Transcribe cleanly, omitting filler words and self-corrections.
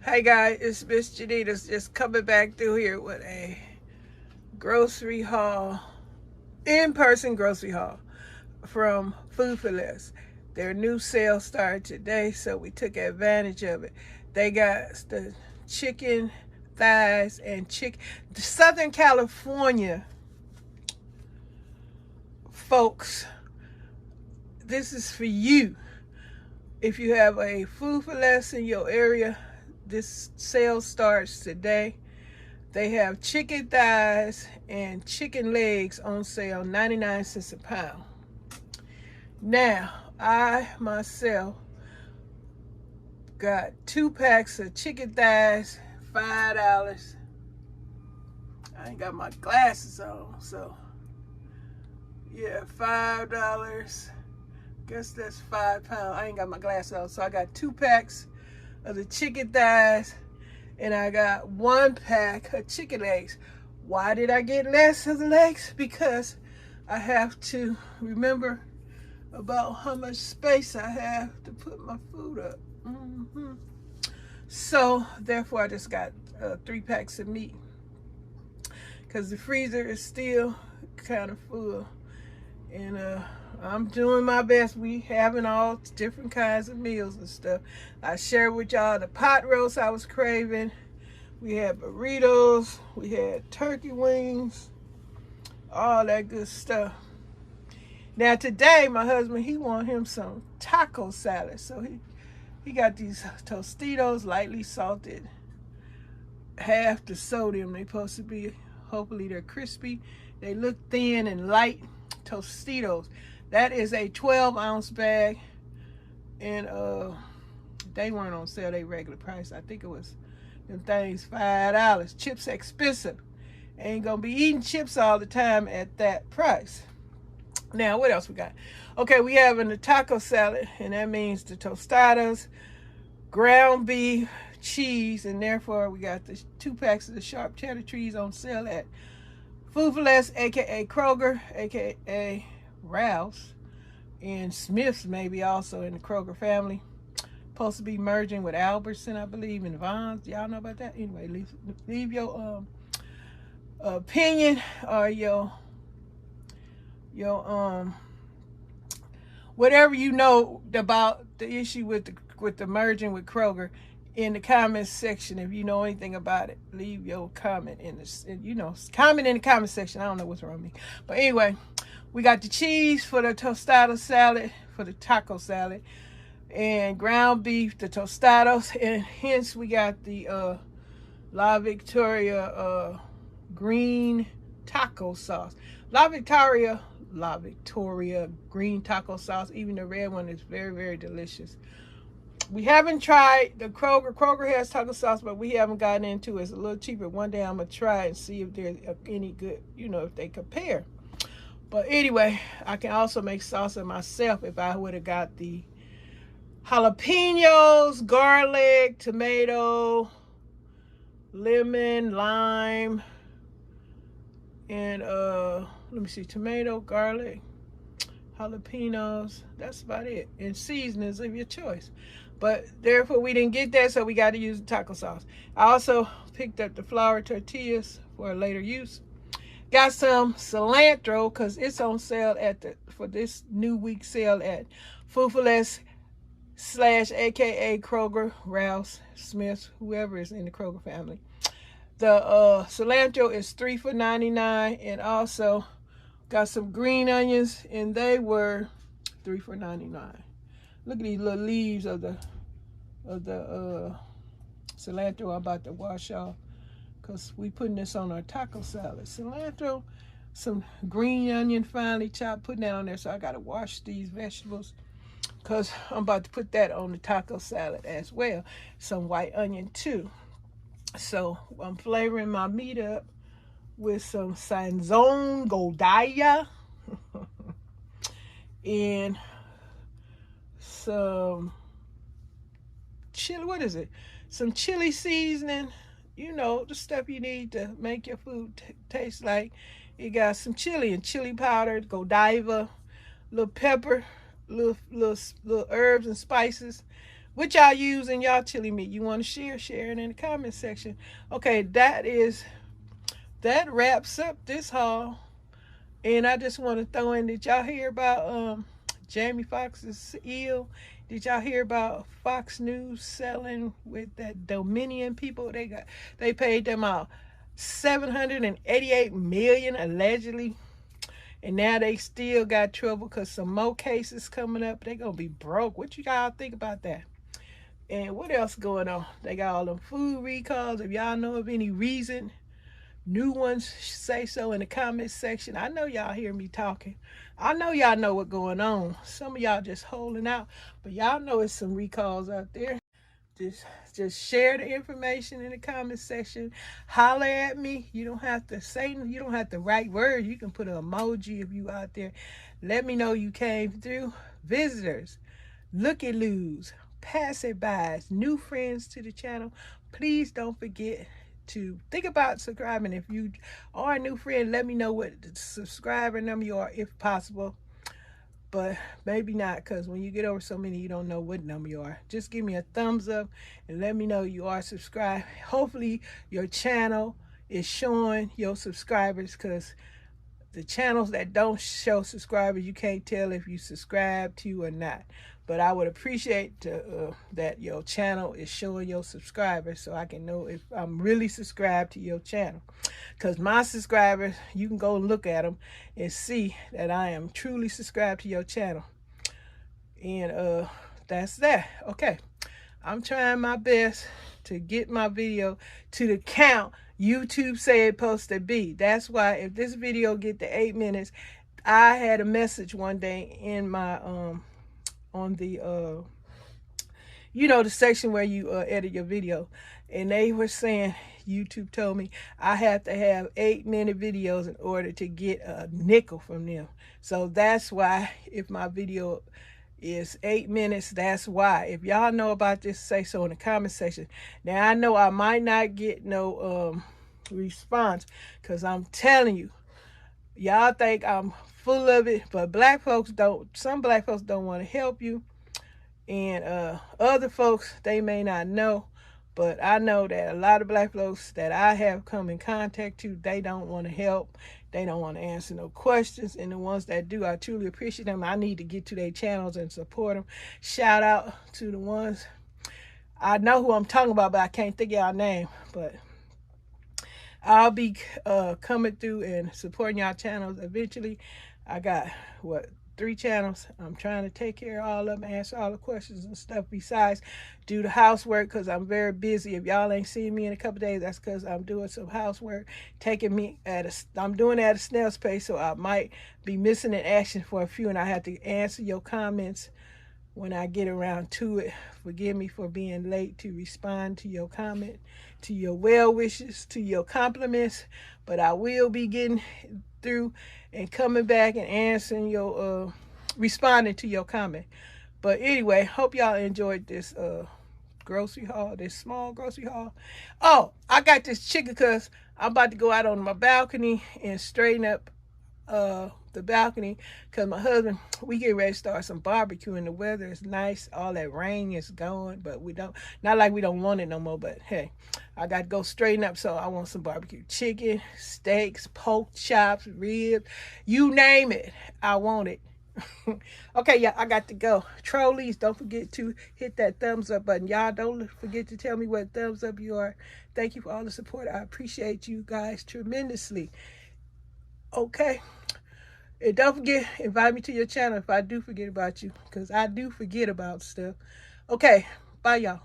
Hey guys, it's Miss JENITA just coming back through here with a grocery haul, in-person grocery haul from Food for Less. Their new sale started today, so we took advantage of it. They got the chicken thighs and chicken. The Southern California folks, this is for you. If you have a Food for Less in your area, this sale starts today. They have chicken thighs and chicken legs on sale, 99 cents a pound. Now, I myself got 2 packs of chicken thighs, $5. I ain't got my glasses on, so yeah, $5. Guess that's 5 pounds. I ain't got my glasses on, so I got 2 packs of the chicken thighs, and I got 1 pack of chicken legs. Why did I get less of the legs? Because I have to remember about how much space I have to put my food up. So therefore I just got 3 packs of meat, because the freezer is still kind of full, and I'm doing my best. We having all different kinds of meals and stuff. I shared with y'all the pot roast I was craving. We had burritos. We had turkey wings. All that good stuff. Now today, my husband, he want him some taco salad. So he got these Tostitos, lightly salted. Half the sodium. They supposed to be, hopefully they're crispy. They look thin and light. Tostitos. That is a 12-ounce bag, and they weren't on sale. They regular price. I think it was them things $5. Chips expensive. Ain't gonna be eating chips all the time at that price. Now, what else we got? Okay, we having the taco salad, and that means the tostadas, ground beef, cheese, and therefore we got the 2 packs of the sharp cheddar cheese on sale at Food for Less, aka Kroger, aka Ralph's, and Smith's maybe also in the Kroger family. Supposed to be merging with Albertson, I believe, and Vons. Y'all know about that? Anyway, leave your opinion or your whatever you know about the issue with the merging with Kroger in the comments section. If you know anything about it, leave your comment in the comment in the comment section. I don't know what's wrong with me, but anyway, we got the cheese for the tostada salad, for the taco salad, and ground beef, the tostados, and hence we got the La Victoria green taco sauce. La Victoria green taco sauce. Even the red one is very, very delicious. We haven't tried the Kroger. Kroger has taco sauce, but we haven't gotten into it. It's a little cheaper. One day I'm going to try and see if there's any good, if they compare. But anyway, I can also make salsa myself if I would have got the jalapenos, garlic, tomato, lemon, lime, and let me see, tomato, garlic, jalapenos. That's about it. And seasonings of your choice. But therefore we didn't get that, so we got to use the taco sauce. I also picked up the flour tortillas for later use. Got some cilantro because it's on sale for this new week sale at Food for Less / aka Kroger, Ralph's, Smith, whoever is in the Kroger family. The cilantro is 3 for $99, and also got some green onions, and they were 3 for $99. Look at these little leaves of the cilantro I'm about to wash off, because we putting this on our taco salad. Cilantro, some green onion finely chopped, putting that on there. So I got to wash these vegetables, because I'm about to put that on the taco salad as well. Some white onion too. So I'm flavoring my meat up with some Sanzone Godaya and some chili. What is it? Some chili seasoning. The stuff you need to make your food taste like. You got some chili and chili powder, Godiva, little pepper, little herbs and spices, What y'all use in y'all chili meat? You want to share it in the comment section. Okay, that wraps up this haul. And I just want to throw in, did y'all hear about Jamie Foxx's eel? Did y'all hear about Fox News selling with that Dominion people? They paid them out $788 million allegedly. And now they still got trouble because some more cases coming up. They gonna be broke. What you y'all think about that? And what else going on? They got all them food recalls. If y'all know of any reason, new ones, say so in the comment section. I know y'all hear me talking. I know y'all know what's going on. Some of y'all just holding out, but y'all know it's some recalls out there. Just share the information in the comment section. Holler at me. You don't have to say, you don't have to write words. You can put an emoji if you out there. Let me know you came through. Visitors, looky-loos, passerbys, new friends to the channel, please don't forget to think about subscribing. If you are a new friend, let me know what subscriber number you are if possible, but maybe not, because when you get over so many, you don't know what number you are. Just give me a thumbs up and let me know you are subscribed. Hopefully your channel is showing your subscribers, because the channels that don't show subscribers, you can't tell if you subscribe to or not. But I would appreciate that your channel is showing your subscribers, so I can know if I'm really subscribed to your channel. Because my subscribers, you can go and look at them and see that I am truly subscribed to your channel. And that's that. Okay, I'm trying my best to get my video to the count YouTube said it's supposed to be. That's why if this video get to 8 minutes, I had a message one day in my on the you know, the section where you edit your video, and they were saying, YouTube told me I have to have 8-minute videos in order to get a nickel from them. So that's why, if my video is 8 minutes, that's why. If y'all know about this, say so in the comment section. Now I know I might not get no response, because I'm telling you, y'all think I'm full of it, but black folks don't. Some black folks don't want to help you, and other folks, they may not know, but I know that a lot of black folks that I have come in contact to, they don't want to help. They don't want to answer no questions, and the ones that do, I truly appreciate them. I need to get to their channels and support them. Shout out to the ones, I know who I'm talking about, but I can't think of y'all name. But I'll be coming through and supporting y'all channels eventually. I got, what, 3 channels. I'm trying to take care of all of them, answer all the questions and stuff, besides do the housework, because I'm very busy. If y'all ain't seen me in a couple days, that's because I'm doing some housework, taking me I'm doing it at a snail's pace, so I might be missing in action for a few, and I have to answer your comments when I get around to it. Forgive me for being late to respond to your comment, to your well wishes, to your compliments, but I will be getting through and coming back and answering your responding to your comment. But anyway, hope y'all enjoyed this grocery haul, this small grocery haul. Oh, I got this chicken because I'm about to go out on my balcony and straighten up the balcony, because my husband, we get ready to start some barbecue, and the weather is nice. All that rain is gone, but we don't, not like we don't want it no more, but hey, I got to go straighten up. So I want some barbecue chicken, steaks, pork chops, ribs, you name it, I want it. Okay, yeah, I got to go. Trolleys, don't forget to hit that thumbs up button. Y'all don't forget to tell me what thumbs up you are. Thank you for all the support. I appreciate you guys tremendously. Okay, and don't forget, invite me to your channel if I do forget about you, because I do forget about stuff. Okay, bye y'all.